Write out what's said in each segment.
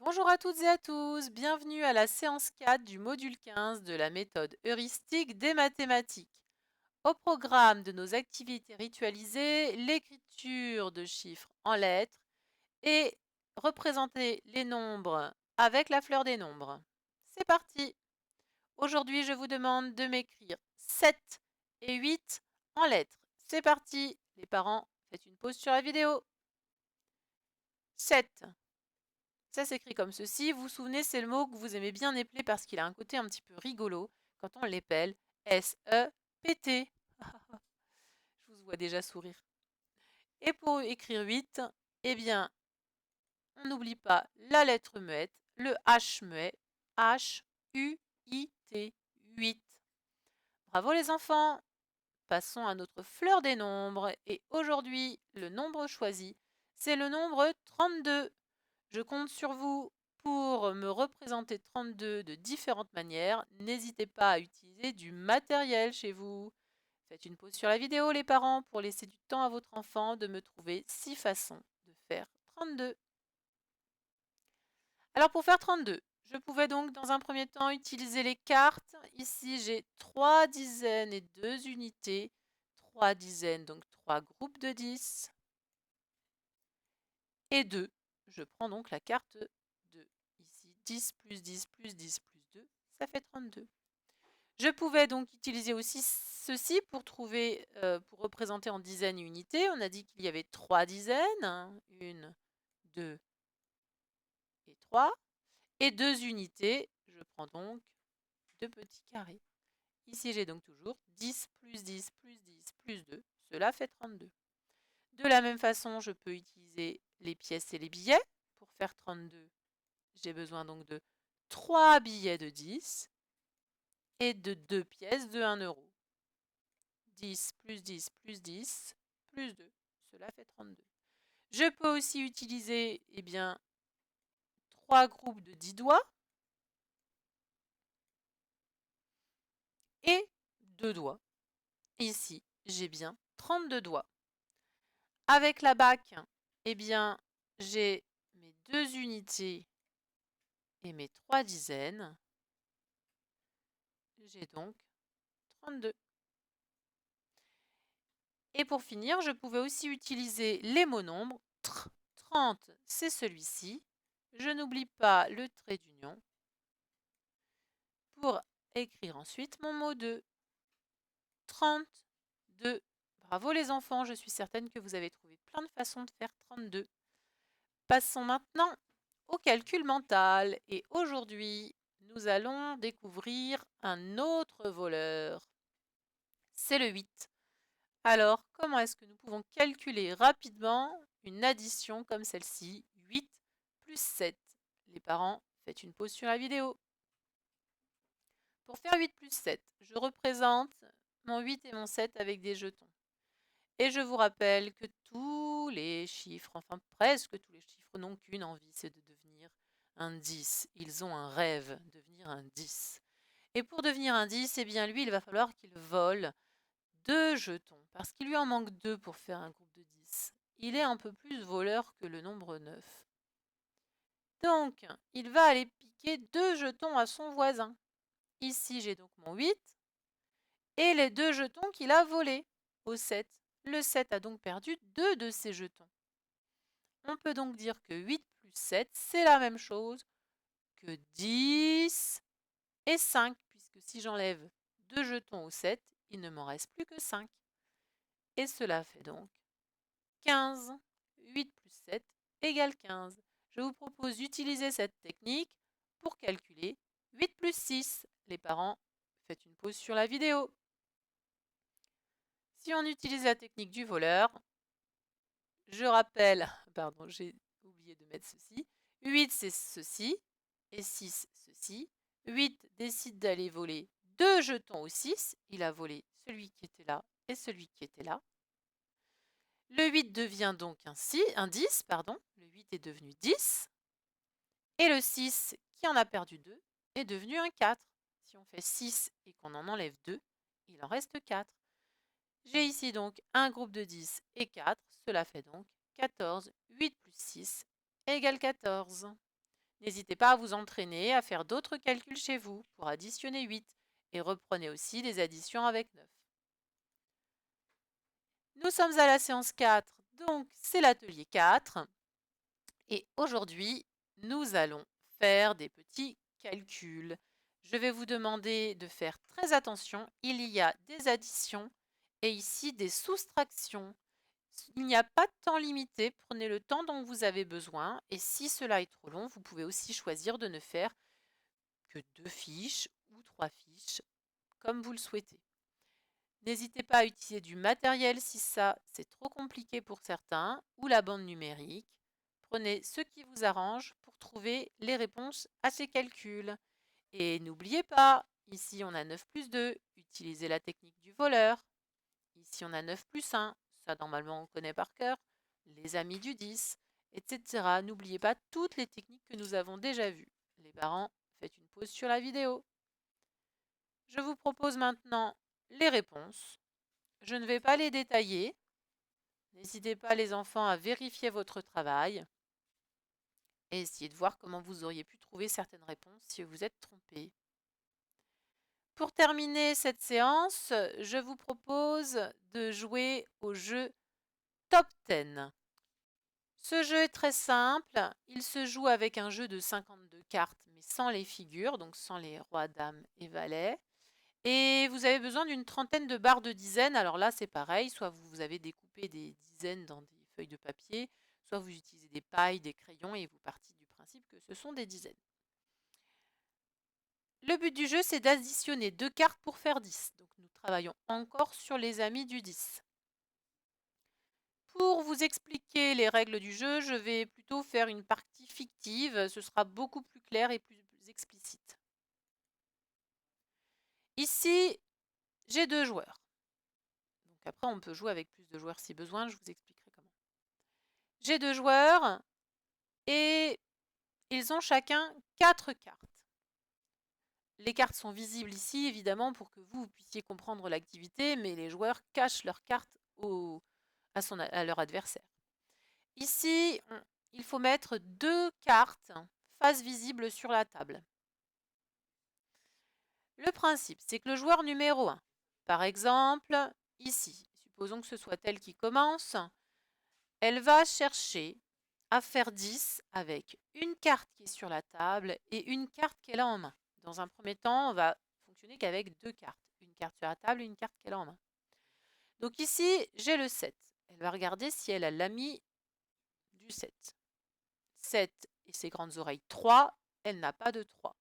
Bonjour à toutes et à tous, bienvenue à la séance 4 du module 15 de la méthode heuristique des mathématiques. Au programme de nos activités ritualisées, l'écriture de chiffres en lettres et représenter les nombres avec la fleur des nombres. C'est parti! Aujourd'hui, je vous demande de m'écrire 7 et 8 en lettres. C'est parti! Les parents, faites une pause sur la vidéo. 7. Ça s'écrit comme ceci. Vous vous souvenez, c'est le mot que vous aimez bien épeler parce qu'il a un côté un petit peu rigolo quand on l'épelle. S-E-P-T. Je vous vois déjà sourire. Et pour écrire 8, eh bien, on n'oublie pas la lettre muette, le H muet, H-U-I-T, 8. Bravo les enfants! Passons à notre fleur des nombres. Et aujourd'hui, le nombre choisi, c'est le nombre 32. Je compte sur vous pour me représenter 32 de différentes manières. N'hésitez pas à utiliser du matériel chez vous. Faites une pause sur la vidéo les parents pour laisser du temps à votre enfant de me trouver 6 façons de faire 32. Alors pour faire 32, je pouvais donc dans un premier temps utiliser les cartes. Ici j'ai 3 dizaines et 2 unités. 3 dizaines, donc 3 groupes de 10. Et 2. Je prends donc la carte 2. Ici, 10 plus 10 plus 10 plus 2, ça fait 32. Je pouvais donc utiliser aussi ceci pour trouver, pour représenter en dizaines et unités. On a dit qu'il y avait 3 dizaines. 1, 2 et 3. Et 2 unités. Je prends donc 2 petits carrés. Ici, j'ai donc toujours 10 plus 10 plus 10 plus 2. Cela fait 32. De la même façon, je peux utiliser les pièces et les billets. Pour faire 32, j'ai besoin donc de 3 billets de 10 et de 2 pièces de 1 euro. 10 plus 10 plus 10 plus 2, cela fait 32. Je peux aussi utiliser 3 groupes de 10 doigts et 2 doigts. Ici, j'ai bien 32 doigts. Avec la BAC, j'ai mes 2 unités et mes 3 dizaines. J'ai donc 32. Et pour finir, je pouvais aussi utiliser les mots nombres. 30, c'est celui-ci. Je n'oublie pas le trait d'union pour écrire ensuite mon mot de 32. Bravo les enfants, je suis certaine que vous avez trouvé plein de façons de faire 32. Passons maintenant au calcul mental. Et aujourd'hui, nous allons découvrir un autre voleur. C'est le 8. Alors, comment est-ce que nous pouvons calculer rapidement une addition comme celle-ci, 8 plus 7? Les parents, faites une pause sur la vidéo. Pour faire 8 plus 7, je représente mon 8 et mon 7 avec des jetons. Et je vous rappelle que tous les chiffres, enfin presque tous les chiffres, n'ont qu'une envie, c'est de devenir un 10. Ils ont un rêve, devenir un 10. Et pour devenir un 10, lui, il va falloir qu'il vole 2 jetons, parce qu'il lui en manque 2 pour faire un groupe de 10. Il est un peu plus voleur que le nombre 9. Donc, il va aller piquer 2 jetons à son voisin. Ici, j'ai donc mon 8 et les 2 jetons qu'il a volés au 7. Le 7 a donc perdu 2 de ses jetons. On peut donc dire que 8 plus 7, c'est la même chose que 10 et 5, puisque si j'enlève 2 jetons au 7, il ne m'en reste plus que 5. Et cela fait donc 15. 8 plus 7 égale 15. Je vous propose d'utiliser cette technique pour calculer 8 plus 6. Les parents, faites une pause sur la vidéo. Si on utilise la technique du voleur, je rappelle, pardon, j'ai oublié de mettre ceci. 8 c'est ceci et 6 ceci. 8 décide d'aller voler 2 jetons au 6. Il a volé celui qui était là et celui qui était là. Le 8 devient donc un 10, pardon. Le 8 est devenu 10. Et le 6, qui en a perdu 2, est devenu un 4. Si on fait 6 et qu'on en enlève 2, il en reste 4. J'ai ici donc un groupe de 10 et 4. Cela fait donc 14. 8 plus 6 égale 14. N'hésitez pas à vous entraîner à faire d'autres calculs chez vous pour additionner 8 et reprenez aussi des additions avec 9. Nous sommes à la séance 4, donc c'est l'atelier 4. Et aujourd'hui, nous allons faire des petits calculs. Je vais vous demander de faire très attention. Il y a des additions et ici des soustractions. Il n'y a pas de temps limité. Prenez le temps dont vous avez besoin. Et si cela est trop long, vous pouvez aussi choisir de ne faire que 2 fiches ou 3 fiches, comme vous le souhaitez. N'hésitez pas à utiliser du matériel si ça c'est trop compliqué pour certains, ou la bande numérique. Prenez ce qui vous arrange pour trouver les réponses à ces calculs. Et n'oubliez pas, ici on a 9 plus 2, utilisez la technique du voleur. Ici on a 9 plus 1, ça normalement on connaît par cœur, les amis du 10, etc. N'oubliez pas toutes les techniques que nous avons déjà vues. Les parents, faites une pause sur la vidéo. Je vous propose maintenant les réponses. Je ne vais pas les détailler. N'hésitez pas les enfants à vérifier votre travail et essayez de voir comment vous auriez pu trouver certaines réponses si vous êtes trompé. Pour terminer cette séance, je vous propose de jouer au jeu Top 10. Ce jeu est très simple. Il se joue avec un jeu de 52 cartes, mais sans les figures, donc sans les rois, dames et valets. Et vous avez besoin d'une trentaine de barres de dizaines. Alors là, c'est pareil. Soit vous avez découpé des dizaines dans des feuilles de papier, soit vous utilisez des pailles, des crayons et vous partez du principe que ce sont des dizaines. Le but du jeu, c'est d'additionner 2 cartes pour faire 10. Donc nous travaillons encore sur les amis du 10. Pour vous expliquer les règles du jeu, je vais plutôt faire une partie fictive. Ce sera beaucoup plus clair et plus explicite. Ici, j'ai 2 joueurs. Donc après, on peut jouer avec plus de joueurs si besoin. Je vous expliquerai comment. J'ai 2 joueurs et ils ont chacun 4 cartes. Les cartes sont visibles ici, évidemment, pour que vous puissiez comprendre l'activité, mais les joueurs cachent leurs cartes à leur adversaire. Ici, il faut mettre 2 cartes face visible sur la table. Le principe, c'est que le joueur numéro 1, par exemple, ici, supposons que ce soit elle qui commence, elle va chercher à faire 10 avec une carte qui est sur la table et une carte qu'elle a en main. Dans un premier temps, on va fonctionner qu'avec 2 cartes. Une carte sur la table et une carte qu'elle a en main. Donc ici, j'ai le 7. Elle va regarder si elle a l'ami du 7. 7 et ses grandes oreilles 3, elle n'a pas de 3.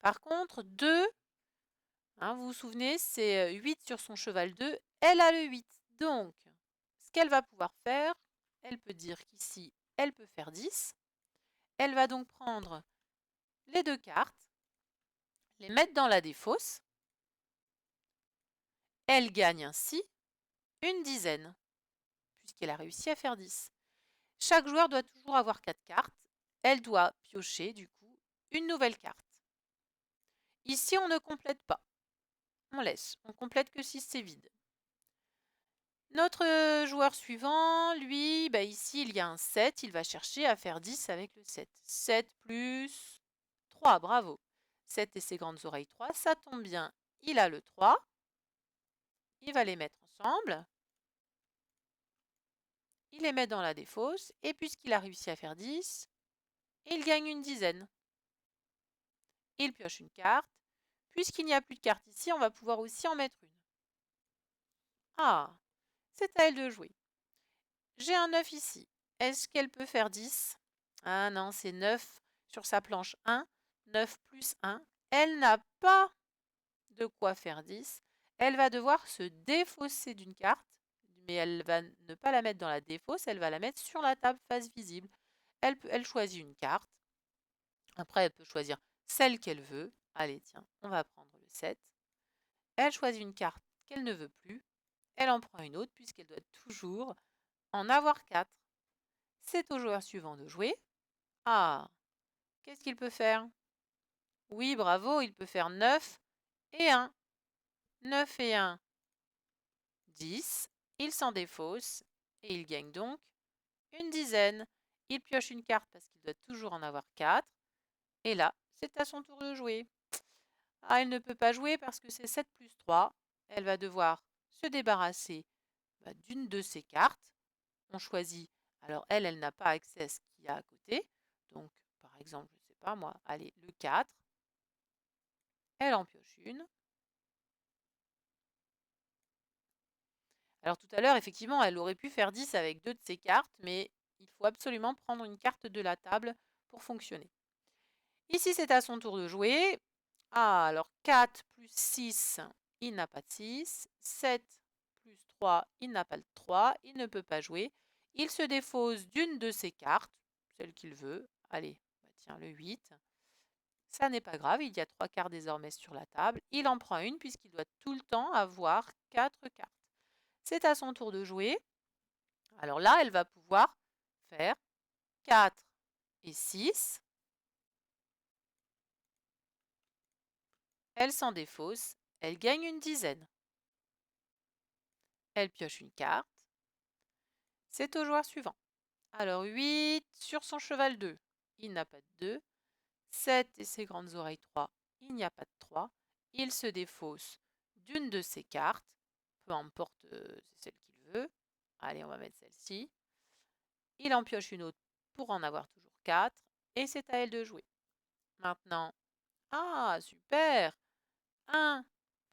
Par contre, 2, vous vous souvenez, c'est 8 sur son cheval 2, elle a le 8. Donc, ce qu'elle va pouvoir faire, elle peut dire qu'ici, elle peut faire 10. Elle va donc prendre les 2 cartes, les mettre dans la défausse. Elle gagne ainsi une dizaine, puisqu'elle a réussi à faire 10. Chaque joueur doit toujours avoir 4 cartes. Elle doit piocher, du coup, une nouvelle carte. Ici, on ne complète pas. On laisse. On complète que si c'est vide. Notre joueur suivant, lui, ici, il y a un 7. Il va chercher à faire 10 avec le 7. 7 plus 3, bravo. 7 et ses grandes oreilles 3, ça tombe bien. Il a le 3. Il va les mettre ensemble. Il les met dans la défausse. Et puisqu'il a réussi à faire 10, il gagne une dizaine. Il pioche une carte. Puisqu'il n'y a plus de carte ici, on va pouvoir aussi en mettre une. Ah, c'est à elle de jouer. J'ai un 9 ici. Est-ce qu'elle peut faire 10? Ah non, c'est 9 sur sa planche 1. 9 plus 1. Elle n'a pas de quoi faire 10. Elle va devoir se défausser d'une carte, mais elle va ne pas la mettre dans la défausse, elle va la mettre sur la table face visible. Elle choisit une carte. Après, elle peut choisir celle qu'elle veut. Allez, tiens, on va prendre le 7. Elle choisit une carte qu'elle ne veut plus. Elle en prend une autre puisqu'elle doit toujours en avoir 4. C'est au joueur suivant de jouer. Ah, qu'est-ce qu'il peut faire? Oui, bravo, il peut faire 9 et 1. 9 et 1, 10. Il s'en défausse et il gagne donc une dizaine. Il pioche une carte parce qu'il doit toujours en avoir 4. Et là, c'est à son tour de jouer. Ah, elle ne peut pas jouer parce que c'est 7 plus 3. Elle va devoir se débarrasser d'une de ses cartes. On choisit. Alors elle n'a pas accès à ce qu'il y a à côté. Donc, par exemple, je ne sais pas moi, allez, le 4. Elle en pioche une. Alors tout à l'heure, effectivement, elle aurait pu faire 10 avec 2 de ses cartes, mais il faut absolument prendre une carte de la table pour fonctionner. Ici, c'est à son tour de jouer. Ah, alors 4 plus 6, il n'a pas de 6. 7 plus 3, il n'a pas de 3. Il ne peut pas jouer. Il se défausse d'une de ses cartes, celle qu'il veut. Allez, tiens, le 8. Ça n'est pas grave, il y a 3 cartes désormais sur la table. Il en prend une puisqu'il doit tout le temps avoir 4 cartes. C'est à son tour de jouer. Alors là, elle va pouvoir faire 4 et 6. Elle s'en défausse. Elle gagne une dizaine. Elle pioche une carte. C'est au joueur suivant. Alors 8 sur son cheval 2. Il n'a pas de 2. 7 et ses grandes oreilles 3. Il n'y a pas de 3. Il se défausse d'une de ses cartes. Peu importe, c'est celle qu'il veut. Allez, on va mettre celle-ci. Il en pioche une autre pour en avoir toujours 4. Et c'est à elle de jouer. Maintenant, ah, super! 1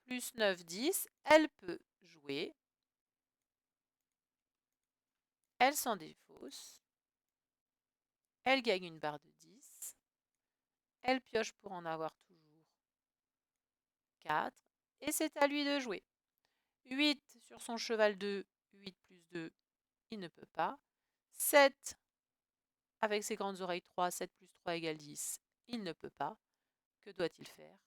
plus 9, 10. Elle peut jouer. Elle s'en défausse. Elle gagne une barre de 10. Elle pioche pour en avoir toujours 4. Et c'est à lui de jouer. 8 sur son cheval 2. 8 plus 2, il ne peut pas. 7 avec ses grandes oreilles 3. 7 plus 3 égale 10. Il ne peut pas. Que doit-il faire?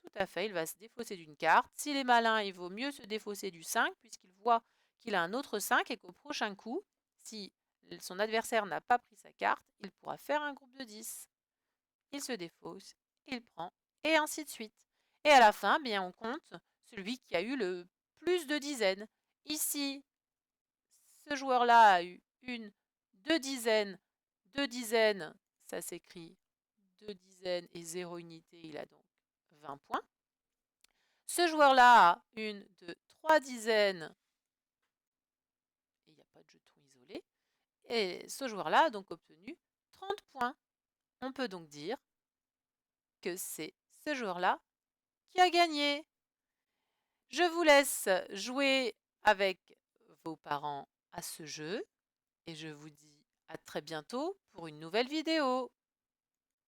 Tout à fait, il va se défausser d'une carte. S'il est malin, il vaut mieux se défausser du 5 puisqu'il voit qu'il a un autre 5 et qu'au prochain coup, si son adversaire n'a pas pris sa carte, il pourra faire un groupe de 10. Il se défausse, il prend, et ainsi de suite. Et à la fin, bien, on compte celui qui a eu le plus de dizaines. Ici, ce joueur-là a eu deux dizaines, ça s'écrit 2 dizaines et 0 unité, il a donc 20 points. Ce joueur-là a une de 3 dizaines, et il n'y a pas de jeton isolé, et ce joueur-là a donc obtenu 30 points. On peut donc dire que c'est ce joueur-là qui a gagné. Je vous laisse jouer avec vos parents à ce jeu et je vous dis à très bientôt pour une nouvelle vidéo.